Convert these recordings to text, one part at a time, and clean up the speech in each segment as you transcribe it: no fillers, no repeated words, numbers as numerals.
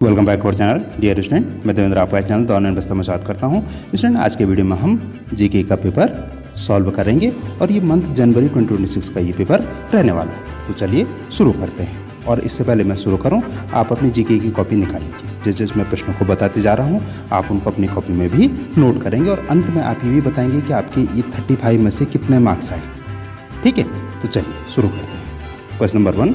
Welcome back to our channel dear student. मैं देवेंद्र आपका channel the online व्यवस्था में स्वागत करता हूं। स्टूडेंट, आज के वीडियो में हम जीके का पेपर सॉल्व करेंगे और ये मंथ जनवरी 2026 का ये पेपर रहने वाला है। तो चलिए शुरू करते हैं। और इससे पहले मैं शुरू करूं, आप अपनी जीके की कॉपी निकाल लीजिए। जिस जिस मैं प्रश्नों को बताते जा रहा हूँ आप उनको अपनी कॉपी में भी नोट करेंगे और अंत में आप ये भी बताएंगे कि आपके ये 35 में से कितने मार्क्स आए। ठीक है, तो चलिए शुरू करते हैं। क्वेश्चन नंबर 1,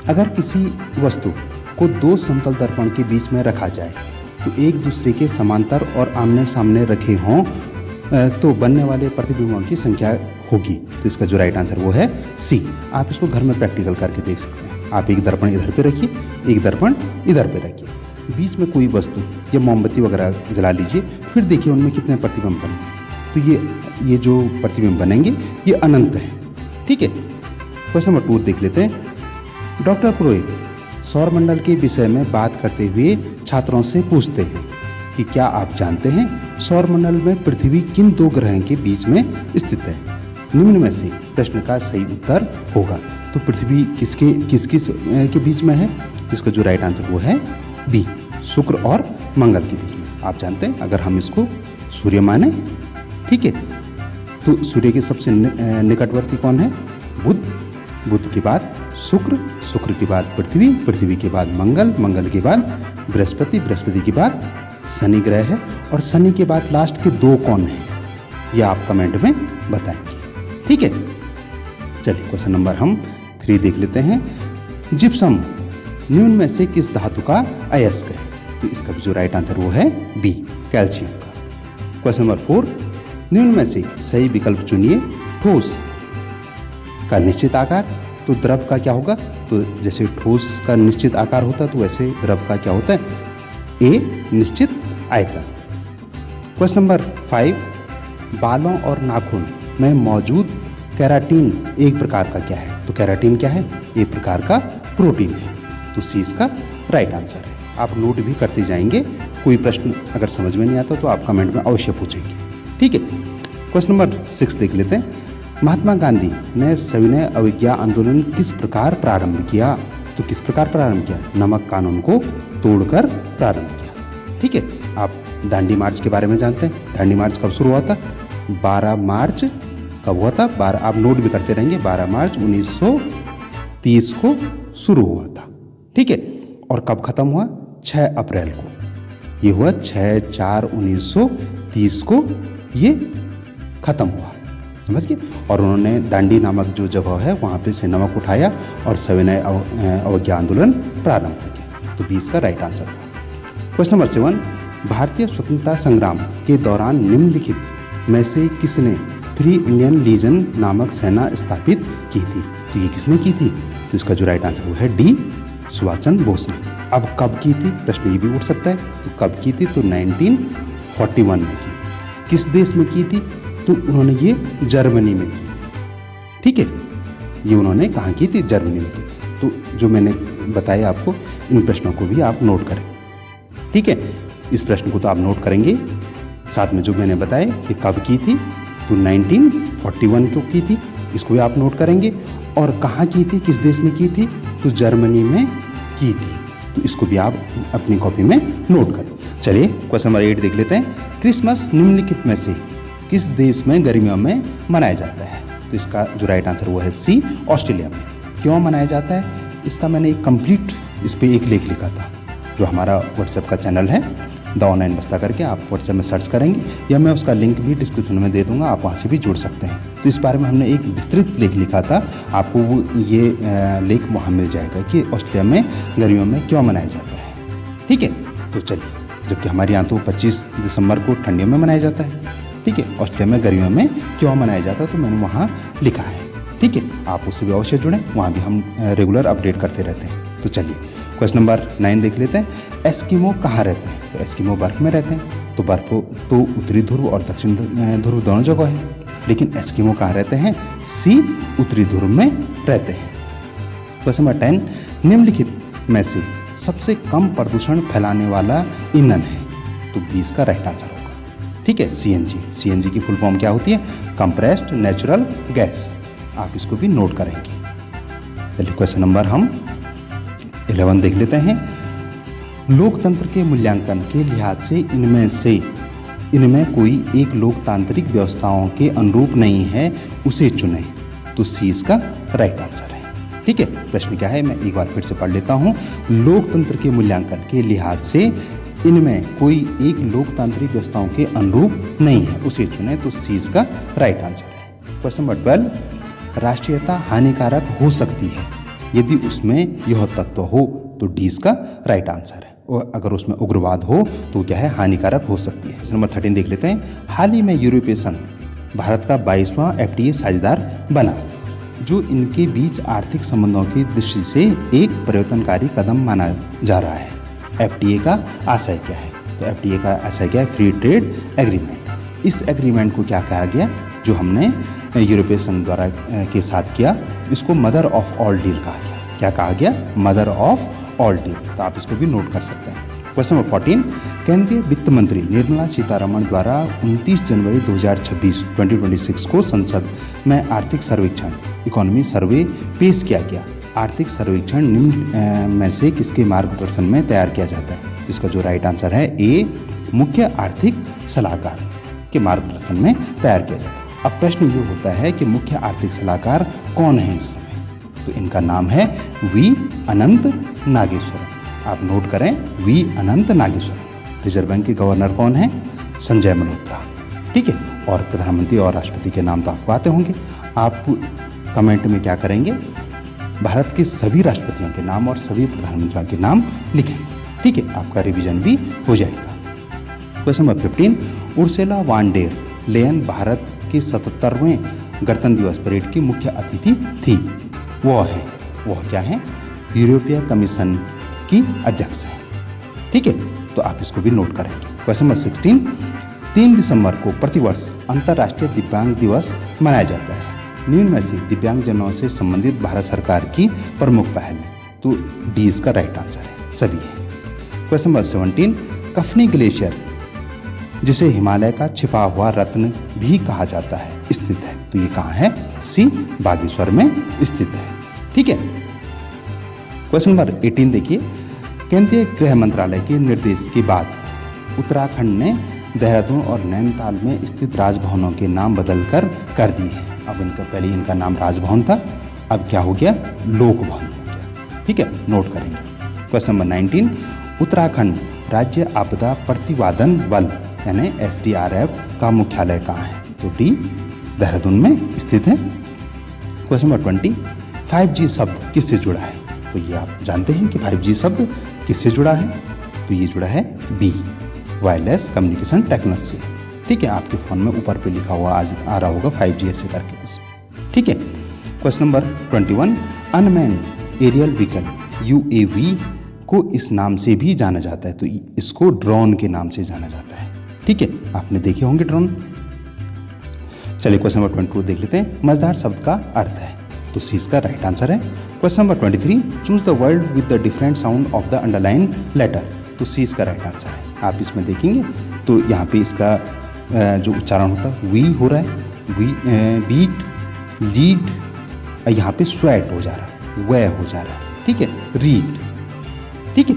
अगर किसी वस्तु को दो समतल दर्पण के बीच में रखा जाए तो एक दूसरे के समांतर और आमने सामने रखे हों तो बनने वाले प्रतिबिंबों की संख्या होगी। तो इसका जो राइट आंसर वो है सी। आप इसको घर में प्रैक्टिकल करके देख सकते हैं। आप एक दर्पण इधर पे रखिए, एक दर्पण इधर पे रखिए, बीच में कोई वस्तु या मोमबत्ती वगैरह जला लीजिए, फिर देखिए उनमें कितने प्रतिबिंब बनेंगे। तो ये जो प्रतिबिंब बनेंगे ये अनंत है। ठीक है, क्वेश्चन नंबर 2 देख लेते हैं। डॉक्टर पुरोहित सौरमंडल के विषय में बात करते हुए छात्रों से पूछते हैं कि क्या आप जानते हैं सौरमंडल में पृथ्वी किन दो ग्रहों के बीच में स्थित है? निम्न में से प्रश्न का सही उत्तर होगा। तो पृथ्वी किस के बीच में है? इसका जो राइट आंसर वो है बी, शुक्र और मंगल के बीच में। आप जानते हैं अगर हम इसको सूर्य माने, ठीक है, तो सूर्य के सबसे निकटवर्ती कौन है? बुध, बुध के बाद शुक्र, शुक्र के बाद पृथ्वी, पृथ्वी के बाद मंगल, मंगल के बाद बृहस्पति, बृहस्पति के बाद शनि ग्रह है और शनि के बाद लास्ट के दो कौन है ये आप कमेंट में बताएंगे। ठीक है, चलिए क्वेश्चन नंबर हम 3 देख लेते हैं। जिप्सम निम्न में से किस धातु का अयस्क है? तो इसका भी जो राइट आंसर वो है बी, कैल्शियम का। क्वेश्चन नंबर 4, निम्न में से सही विकल्प चुनिए। ठोस का निश्चित आकार, तो द्रव का क्या होगा? तो जैसे ठोस का निश्चित आकार होता है तो वैसे द्रव का क्या होता है? ए, निश्चित आयतन। क्वेश्चन नंबर 5, बालों और नाखून में मौजूद केराटिन एक प्रकार का क्या है? तो केराटिन क्या है? एक प्रकार का प्रोटीन है। तो सी इसका राइट आंसर है। आप नोट भी करते जाएंगे। कोई प्रश्न अगर समझ में नहीं आता तो आप कमेंट में अवश्य पूछेंगे। ठीक है, क्वेश्चन नंबर 6 देख लेते हैं। महात्मा गांधी ने सविनय अवज्ञा आंदोलन किस प्रकार प्रारंभ किया? तो किस प्रकार प्रारंभ किया? नमक कानून को तोड़कर प्रारंभ किया। ठीक है, आप दांडी मार्च के बारे में जानते हैं। दांडी मार्च कब शुरू हुआ था? 12 मार्च कब हुआ था? 12, आप नोट भी करते रहेंगे। 12 मार्च 1930 को शुरू हुआ था। ठीक है, और कब खत्म हुआ? 6 अप्रैल को। ये हुआ 6/4/1930 को ये खत्म हुआ, समझ गए। और उन्होंने दांडी नामक जो जगह है वहाँ पे से नमक उठाया और सविनय अवज्ञा आंदोलन प्रारंभ किया। तो 20 का राइट आंसर हुआ। क्वेश्चन नंबर 7, भारतीय स्वतंत्रता संग्राम के दौरान निम्नलिखित में से किसने फ्री इंडियन लीजन नामक सेना स्थापित की थी? तो ये किसने की थी? तो इसका जो राइट आंसर वो है डी, सुभाष चंद्र बोस ने। अब कब की थी? प्रश्न ये भी उठ सकता है। तो कब की थी? तो 1941 में की थी। किस देश में की थी? तो उन्होंने ये जर्मनी में की थी। ठीक है, ये उन्होंने कहाँ की थी? जर्मनी में की थी। तो जो मैंने बताया आपको, इन प्रश्नों को भी आप नोट करें। ठीक है, इस प्रश्न को तो आप नोट करेंगे, साथ में जो मैंने बताया कि कब की थी, तो 1941 को की थी, इसको भी आप नोट करेंगे। और कहाँ की थी, किस देश में की थी? तो जर्मनी में की थी। तो इसको भी आप अपनी कॉपी में नोट करें। चलिए क्वेश्चन नंबर 8 देख लेते हैं। क्रिसमस निम्नलिखित में से किस देश में गर्मियों में मनाया जाता है? तो इसका जो राइट आंसर वो है सी, ऑस्ट्रेलिया में। क्यों मनाया जाता है? इसका मैंने एक कंप्लीट इस पर एक लेख लिखा था, जो हमारा व्हाट्सएप का चैनल है द ऑनलाइन व्यवस्था करके आप व्हाट्सएप में सर्च करेंगे, या मैं उसका लिंक भी डिस्क्रिप्शन में दे दूंगा, आप वहाँ से भी जुड़ सकते हैं। तो इस बारे में हमने एक विस्तृत लेख लिखा था, आपको वो ये लेख वहाँ मिल जाएगा कि ऑस्ट्रेलिया में गर्मियों में क्यों मनाया जाता है। ठीक है, तो चलिए, जबकि हमारे यहाँ तो 25 दिसंबर को ठंडियों में मनाया जाता है। ठीक है, ऑस्ट्रेलिया में गर्मियों में क्यों मनाया जाता है तो मैंने वहाँ लिखा है। ठीक है, आप उससे भी अवश्य जुड़ें, वहाँ भी हम रेगुलर अपडेट करते रहते हैं। तो चलिए क्वेश्चन नंबर 9 देख लेते हैं। एस्किमो कहाँ रहते हैं? तो एस्किमो बर्फ में रहते हैं। तो बर्फ तो उत्तरी ध्रुव और दक्षिण ध्रुव दोनों जगह है, लेकिन एस्किमो कहाँ रहते हैं? सी, उत्तरी ध्रुव में रहते हैं। क्वेश्चन नंबर 10, निम्नलिखित में से सबसे कम प्रदूषण फैलाने वाला ईंधन है? तो 20 का राइट आंसर होगा। ठीक है, सीएनजी। सीएनजी की फुल फॉर्म क्या होती है? Compressed natural gas. आप इसको भी नोट करेंगे। चलिए क्वेश्चन नंबर हम 11 देख लेते हैं। लोकतंत्र के मूल्यांकन के लिहाज से इनमें कोई एक लोकतांत्रिक व्यवस्थाओं के अनुरूप नहीं है, उसे चुनें। तो सी इसका राइट आंसर है। ठीक है, प्रश्न क्या है मैं एक बार फिर से पढ़ लेता हूँ। लोकतंत्र के मूल्यांकन के लिहाज से इनमें कोई एक लोकतांत्रिक व्यवस्थाओं के अनुरूप नहीं है, उसे चुने। तो सी इसका राइट आंसर है। क्वेश्चन नंबर 12, राष्ट्रीयता हानिकारक हो सकती है यदि उसमें यह तत्व हो। तो डी इसका राइट आंसर है। और अगर उसमें उग्रवाद हो तो क्या है, हानिकारक हो सकती है। क्वेश्चन नंबर 13 देख लेते हैं। हाल ही में यूरोपीय संघ भारत का 22वां FTA साझेदार बना, जो इनके बीच आर्थिक संबंधों की दृष्टि से एक परिवर्तनकारी कदम माना जा रहा है। FTA का आशय क्या है? तो FTA का आशय क्या है? Free trade agreement. इस एग्रीमेंट को क्या कहा गया, जो हमने यूरोपीय संघ द्वारा के साथ किया, इसको मदर ऑफ ऑल डील कहा गया। क्या कहा गया? Mother of all deal. तो आप इसको भी नोट कर सकते हैं। क्वेश्चन नंबर 14, केंद्रीय वित्त मंत्री निर्मला सीतारमण द्वारा 29 जनवरी 2026 को संसद में आर्थिक सर्वेक्षण इकोनॉमी सर्वे पेश किया गया। आर्थिक सर्वेक्षण निम्न में से किसके मार्गदर्शन में तैयार किया जाता है? इसका जो राइट आंसर है ए, मुख्य आर्थिक सलाहकार के मार्गदर्शन में तैयार किया जाता है। अब प्रश्न ये होता है कि मुख्य आर्थिक सलाहकार कौन है इस समय? तो इनका नाम है वी अनंत नागेश्वरम। आप नोट करें, we Anant Nageswaram. Reserve bank के गवर्नर कौन है? संजय मल्होत्रा। ठीक है, और प्रधानमंत्री और राष्ट्रपति के नाम तो आपको आते होंगे। आप कमेंट में क्या करेंगे? भारत के सभी राष्ट्रपतियों के नाम और सभी प्रधानमंत्रियों के नाम लिखेंगे। ठीक है, आपका रिवीजन भी हो जाएगा। Question number 15, Ursula van der Leyen Bharat के 77वें गणतंत्र दिवस परेड की मुख्य अतिथि थी। वह क्या है? यूरोपीय कमीशन की अध्यक्ष है। ठीक है, तो आप इसको भी नोट करेंगे। क्वेश्चन नंबर 16, 3 दिसंबर को प्रतिवर्ष अंतर्राष्ट्रीय दिव्यांग दिवस मनाया जाता है। निम्न में से दिव्यांगजनों से संबंधित भारत सरकार की प्रमुख पहल है। तो डी इसका राइट आंसर है, सभी है। क्वेश्चन नंबर 17, कफनी ग्लेशियर, जिसे हिमालय का छिपा हुआ रत्न भी कहा जाता है, स्थित है। तो ये कहाँ है? सी, बागेश्वर में स्थित है। ठीक है, क्वेश्चन नंबर 18 देखिए। केंद्रीय गृह मंत्रालय के निर्देश के बाद उत्तराखंड ने देहरादून और नैनीताल में स्थित राजभवनों के नाम बदलकर कर दिए हैं। अब पहले इनका नाम राजभवन था, अब क्या हो गया? लोक भवन हो गया। ठीक है, नोट करेंगे। क्वेश्चन नंबर 19, उत्तराखंड राज्य आपदा प्रतिवादन बल यानी SDRF का मुख्यालय कहाँ है? तो डी, देहरादून में स्थित है। क्वेश्चन नंबर 20, 5G शब्द किससे जुड़ा है? तो ये आप जानते हैं कि 5G शब्द किससे जुड़ा है? तो ये जुड़ा है बी, वायरलेस कम्युनिकेशन टेक्नोलॉजी से। ठीक है, आपके फ़ोन में ऊपर पे लिखा हुआ आज आ रहा होगा 5G ऐसे करके कुछ। ठीक है, question number 21, unmanned aerial vehicle UAV को इस नाम से भी जाना जाता है। तो इसको ड्रोन के नाम से जाना जाता है। ठीक है, आपने देखे होंगे ड्रोन। चलिए क्वेश्चन नंबर 22 देख लेते हैं। मजेदार शब्द का अर्थ है। तो सी इसका राइट आंसर है। Question number 23, choose the word with the different sound of the underline letter. तो सी इसका राइट आंसर है। आप इसमें देखेंगे तो यहाँ पे इसका जो उच्चारण होता है वी हो रहा है, वी, बीट, लीड, यहाँ पे स्वेट हो जा रहा है, वे हो जा रहा है। ठीक है, रीड। ठीक है,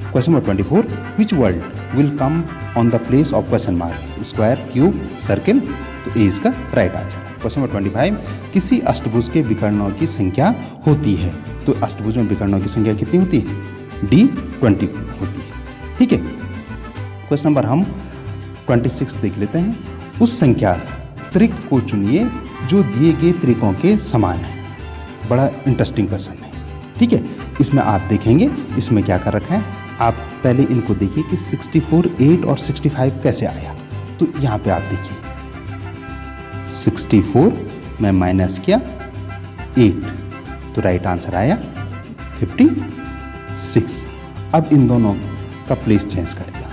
question number 24, which word will come on the place of question mark? Square, cube, circle. तो ए इसका राइट आंसर है। क्वेश्चन नंबर 25, किसी अष्टभुज के विकर्णों की संख्या होती है। तो अष्टभुज में विकर्णों की संख्या कितनी होती है? डी, 20 होती है। ठीक है, क्वेश्चन नंबर हम 26 देख लेते हैं। उस संख्या त्रिक को चुनिए जो दिए गए त्रिकों के समान है। बड़ा इंटरेस्टिंग क्वेश्चन है। ठीक है, इसमें आप देखेंगे इसमें क्या कर रखा है। आप पहले इनको देखिए कि 64, 8 और 65 कैसे आया। तो यहाँ पे आप देखिए 64 में माइनस किया 8, तो राइट आंसर आया 56। अब इन दोनों का प्लेस चेंज कर दिया।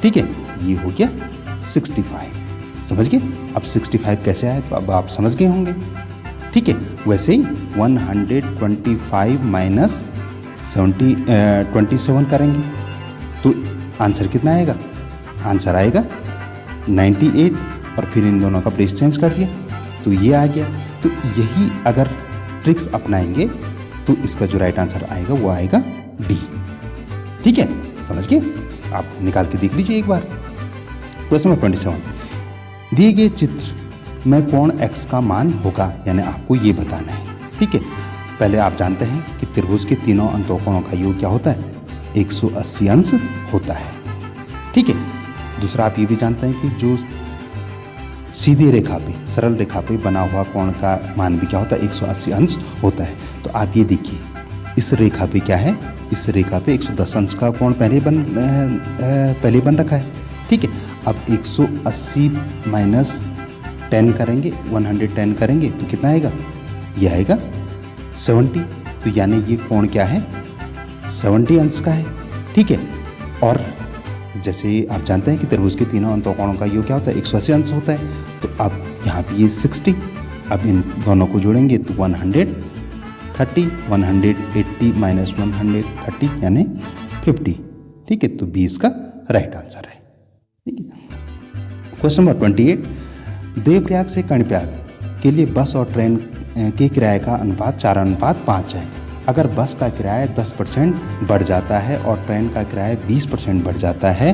ठीक है, ये हो गया 65। समझ गए? अब 65 कैसे आया तो अब आप समझ गए होंगे। ठीक है, वैसे ही 125 माइनस 27 करेंगे तो आंसर कितना आएगा? आंसर आएगा 98। और फिर इन दोनों का प्लेस चेंज कर दिया तो ये आ गया। तो यही अगर ट्रिक्स अपनाएंगे तो इसका जो राइट आंसर आएगा वो आएगा डी। ठीक है, समझ गए? आप निकाल के देख लीजिए एक बार। क्वेश्चन नंबर 27, दिए गए चित्र में कोण x का मान होगा, यानी आपको ये बताना है। ठीक है, पहले आप जानते हैं कि त्रिभुज के तीनों अंतःकोणों का योग क्या होता है? 180 अंश होता है। ठीक है, दूसरा आप ये भी जानते हैं कि जो सीधी रेखा पे, सरल रेखा पे बना हुआ कोण का मान भी क्या होता है? 180 अंश होता है। तो आप ये देखिए, इस रेखा पे क्या है? इस रेखा पे 110 अंश का कोण पहले बन रखा है। ठीक है, अब 180 माइनस 10 करेंगे, 110 करेंगे तो कितना आएगा? ये आएगा 70। तो यानी ये कोण क्या है? 70 अंश का है। ठीक है, और जैसे आप जानते हैं कि त्रिभुज के तीनों अंतःकोणों का योग क्या होता है? 180 अंश होता है। तो अब यहाँ पे ये 60, अब इन दोनों को जोड़ेंगे तो 130, 180 माइनस 130 यानी 50। ठीक है, तो 20 का राइट आंसर है। ठीक है, क्वेश्चन नंबर 28, देवप्रयाग से कर्णप्रयाग के लिए बस और ट्रेन के किराए का अनुपात 4:5 है। अगर बस का किराया 10% बढ़ जाता है और ट्रेन का किराया 20% बढ़ जाता है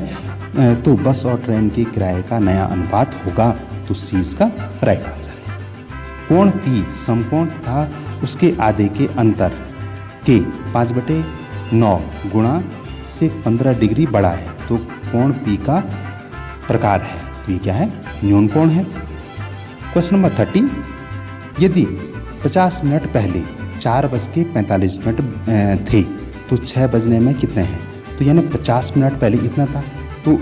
तो बस और ट्रेन के किराए का नया अनुपात होगा। तो सी इसका राइट आंसर है। कोण P समकोण तथा उसके आधे के अंतर के 5/9 गुणा से 15 डिग्री बड़ा है तो कोण P का प्रकार है। तो ये क्या है? न्यून कोण है। क्वेश्चन नंबर 30, यदि 50 मिनट पहले 4:45 थे तो 6 बजने में कितने हैं? तो यानी 50 मिनट पहले इतना था तो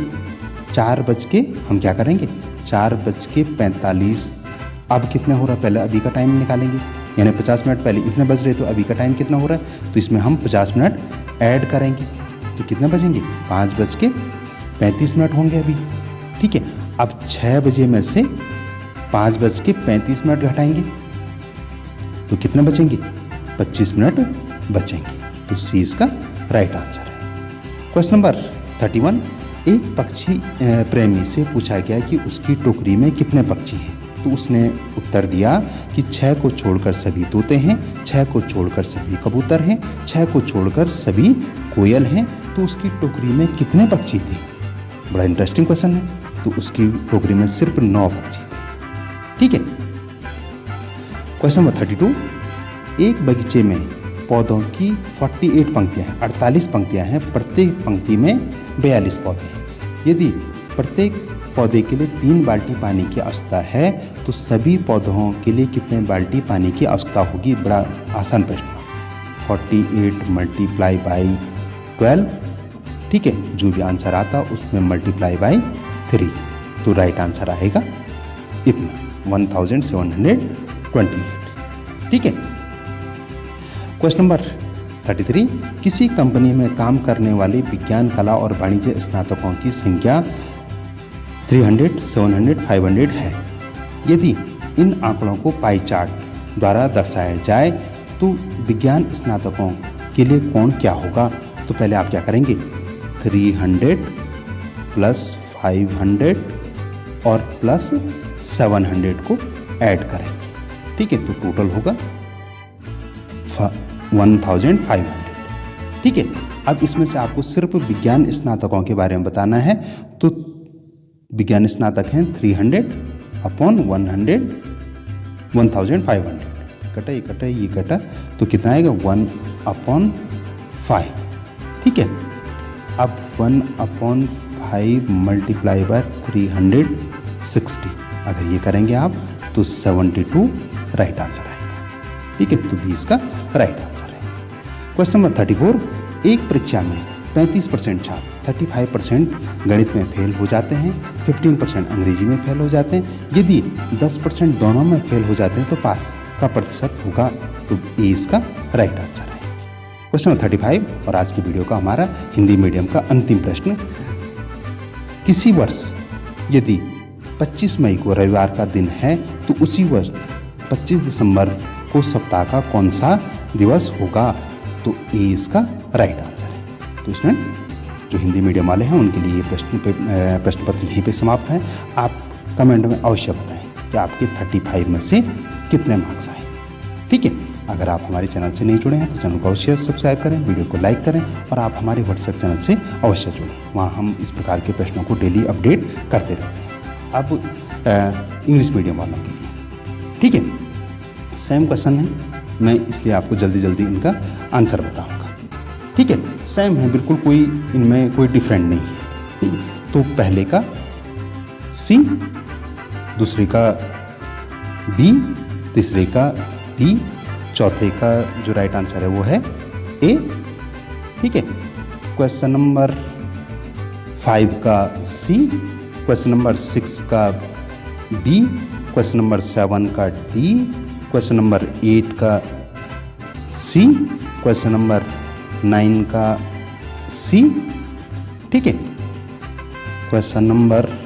4 बज के हम क्या करेंगे? 4:45 अब कितने हो रहा है? पहले अभी का टाइम निकालेंगे, यानी 50 मिनट पहले इतने बज रहे तो अभी का टाइम कितना हो रहा है? तो इसमें हम 50 मिनट ऐड करेंगे तो कितने बजेंगे? 5:35 होंगे अभी। ठीक है, अब 6 बजे में से 5:35 घटाएंगे तो कितने बचेंगे? 25 मिनट बचेंगे। तो सी इसका राइट आंसर है। क्वेश्चन नंबर 31, एक पक्षी प्रेमी से पूछा गया कि उसकी टोकरी में कितने पक्षी हैं? तो उसने उत्तर दिया कि 6 को छोड़कर सभी तोते हैं, 6 को छोड़कर सभी कबूतर हैं, 6 को छोड़कर सभी कोयल हैं। तो उसकी टोकरी में कितने पक्षी थे? बड़ा इंटरेस्टिंग क्वेश्चन है। तो उसकी टोकरी में सिर्फ 9 पक्षी थे। ठीक है, क्वेश्चन नंबर 32, एक बगीचे में पौधों की 48 पंक्तियां हैं, 48 पंक्तियां हैं, प्रत्येक पंक्ति में 42 पौधे हैं। यदि प्रत्येक पौधे के लिए 3 बाल्टी पानी की आवश्यकता है तो सभी पौधों के लिए कितने बाल्टी पानी की आवश्यकता होगी? बड़ा आसान प्रश्न। 48 मल्टीप्लाई बाई 12। ठीक है, जो भी आंसर आता उसमें मल्टीप्लाई बाई 3 तो राइट आंसर आएगा इतना 1728। ठीक है, क्वेश्चन नंबर 33, किसी कंपनी में काम करने वाले विज्ञान, कला और वाणिज्य स्नातकों की संख्या 300, 700, 500 है। यदि इन आंकड़ों को पाई चार्ट द्वारा दर्शाया जाए तो विज्ञान स्नातकों के लिए कोण क्या होगा? तो पहले आप क्या करेंगे? 300 प्लस 500 और प्लस 700 को ऐड करेंगे। ठीक है, तो टोटल होगा 1500। ठीक है, अब इसमें से आपको सिर्फ विज्ञान स्नातकों के बारे में बताना है। तो विज्ञान स्नातक हैं 300 अपॉन 100, 1500 कटा ये कटा तो कितना आएगा? 1/5। ठीक है, अब 1/5 मल्टीप्लाई बाय 360 अगर ये करेंगे आप तो 72 राइट आंसर आएगा। ठीक है, तो 20 का राइट आंसर है। क्वेश्चन नंबर 34, एक परीक्षा में 35% छात्र 35% गणित में फेल हो जाते हैं, 15% अंग्रेजी में फेल हो जाते हैं। यदि 10% दोनों में फेल हो जाते हैं तो पास का प्रतिशत होगा। तो ए इसका राइट आंसर है। क्वेश्चन नंबर 35 और आज की वीडियो का हमारा हिंदी मीडियम का अंतिम प्रश्न, किसी वर्ष यदि 25 मई को रविवार का दिन है तो उसी वर्ष 25 दिसंबर को सप्ताह का कौन सा दिवस होगा? तो ए इसका राइट आंसर है। तो स्टूडेंट जो हिंदी मीडियम वाले हैं उनके लिए ये प्रश्न पत्र यहीं पे समाप्त है। आप कमेंट में अवश्य बताएं कि आपके 35 में से कितने मार्क्स आए। ठीक है, अगर आप हमारे चैनल से नहीं जुड़े हैं तो चैनल को अवश्य सब्सक्राइब करें, वीडियो को लाइक करें और आप हमारे व्हाट्सएप चैनल से अवश्य जुड़ें। वहाँ हम इस प्रकार के प्रश्नों को डेली अपडेट करते रहते हैं, अब इंग्लिश मीडियम वालों के लिए। ठीक है, सेम क्वेश्चन है, मैं इसलिए आपको जल्दी जल्दी इनका आंसर बताऊँगा। ठीक है, सेम है बिल्कुल, कोई इनमें कोई डिफरेंट नहीं है। ठीक है, तो पहले का सी, दूसरे का बी, तीसरे का बी, चौथे का जो राइट आंसर है वो है ए। ठीक है, क्वेश्चन नंबर 5 का सी, क्वेश्चन नंबर 6 का बी, क्वेश्चन नंबर 7 का डी, क्वेश्चन नंबर 8 का सी, क्वेश्चन नंबर 9 का सी। ठीक है, क्वेश्चन नंबर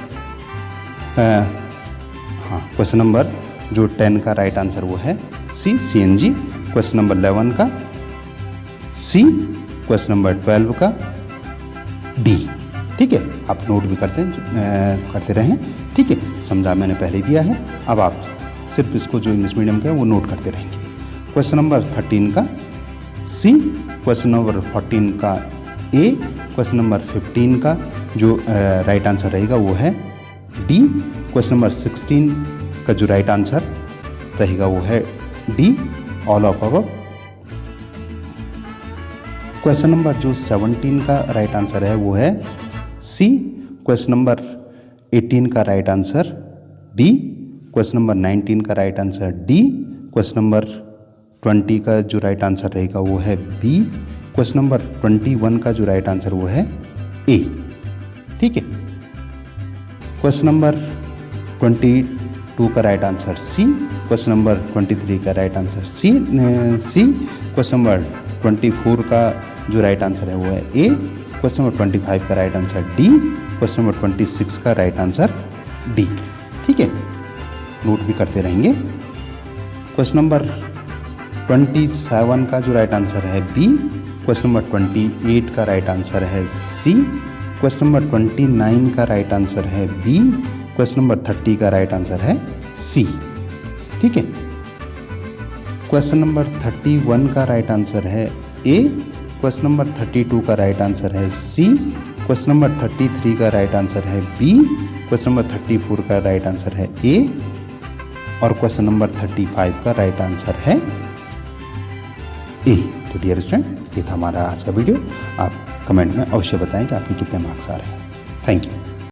क्वेश्चन नंबर जो 10 का राइट आंसर वो है सी, CNG। क्वेश्चन नंबर 11 का सी, क्वेश्चन नंबर 12 का डी। ठीक है, आप नोट भी करते रहें। ठीक है, समझा मैंने पहले दिया है, अब आप सिर्फ इसको जो इंग्लिश मीडियम का है वो नोट करते रहेंगे। क्वेश्चन नंबर 13 का सी, क्वेश्चन नंबर 14 का ए, क्वेश्चन नंबर 15 का जो राइट आंसर रहेगा वो है डी, क्वेश्चन नंबर 16 का जो राइट आंसर रहेगा वो है D, all of above. Question number जो 17 का राइट आंसर है वो है सी, क्वेश्चन नंबर 18 का right answer B, question number 19 का right answer D, question number 20 का जो राइट आंसर रहेगा वो है बी, क्वेश्चन नंबर 21 का जो राइट आंसर वो है ए। ठीक है, क्वेश्चन नंबर 22 का right answer C, question number 23 का right answer C, question number 24 का जो राइट आंसर है वो है ए, क्वेश्चन नंबर 25 का right answer D, question number 26 का राइट आंसर डी। ठीक है, नोट भी करते रहेंगे। क्वेश्चन नंबर 27 का जो राइट आंसर है बी, क्वेश्चन नंबर 28 का राइट आंसर है सी, क्वेश्चन नंबर 29 का राइट आंसर है बी, क्वेश्चन नंबर 30 का राइट आंसर है सी। ठीक है, क्वेश्चन नंबर 31 का राइट आंसर है ए, क्वेश्चन नंबर 32 का राइट आंसर है सी, क्वेश्चन नंबर 33 का राइट आंसर है बी, क्वेश्चन नंबर 34 का राइट आंसर है ए और क्वेश्चन नंबर 35 का राइट आंसर है ए। तो डियर स्टूडेंट, ये था हमारा आज का वीडियो। आप कमेंट में अवश्य बताएं कि आपके कितने मार्क्स आ रहे हैं। Thank you.